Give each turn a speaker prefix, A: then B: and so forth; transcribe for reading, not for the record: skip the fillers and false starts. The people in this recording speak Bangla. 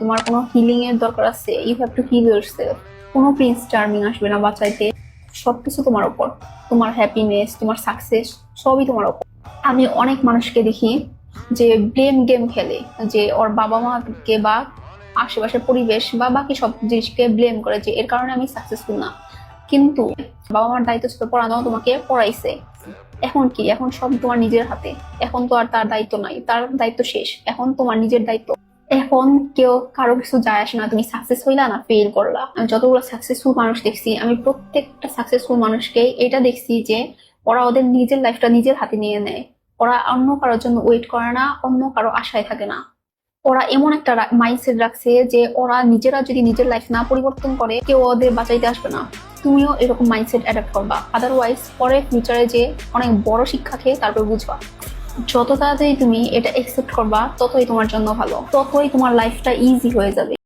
A: তোমার কোনো হিলিং এর দরকার আছে, you have to heal yourself. কোনো প্রিন্স চার্মিং আসবে না বাঁচাইতে। সবকিছু তোমার উপর, তোমার হ্যাপিনেস, তোমার সাকসেস সবই তোমার উপর। আমি অনেক মানুষকে দেখি যে ব্লেম গেম খেলে, যে ওর বাবা মাকে বা আশেপাশের পরিবেশ বা বাকি সব জিনিসকে ব্লেম করে যে এর কারণে আমি সাকসেসফুল না। কিন্তু বাবা মার দায়িত্ব ছিল পড়ানো, তোমাকে পড়াইছে। এখন কি? এখন সব তোমার নিজের হাতে। এখন তো আর তার দায়িত্ব নাই, তার দায়িত্ব শেষ, এখন তোমার নিজের দায়িত্ব। এখন কেউ কারো কিছু যায় আসে না তুমি সাকসেস হইলা না ফেল করলা। আমি যতগুলো সাকসেসফুল মানুষ দেখছি, আমি প্রত্যেকটা সাকসেসফুল মানুষকে এটা দেখছি যে ওরা ওদের নিজের লাইফটা নিজের হাতে নিয়ে নেয়। ওরা অন্য কারোর জন্য ওয়েট করে না, অন্য কারো আশায় থাকে না। ওরা এমন একটা মাইন্ডসেট রাখছে যে ওরা নিজেরা যদি নিজের লাইফ না পরিবর্তন করে কেউ ওদের বাঁচাইতে আসবে না। তুমিও এরকম মাইন্ডসেট অ্যাডাপ্ট করবা, আদারওয়াইজ পরে ফিউচারে যে অনেক বড় শিক্ষা খেয়ে তারপর বুঝবা। যত তাড়াতাড়ি তুমি এটা একসেপ্ট করবা ততই তোমার জন্য ভালো, ততই তোমার লাইফটা ইজি হয়ে যাবে।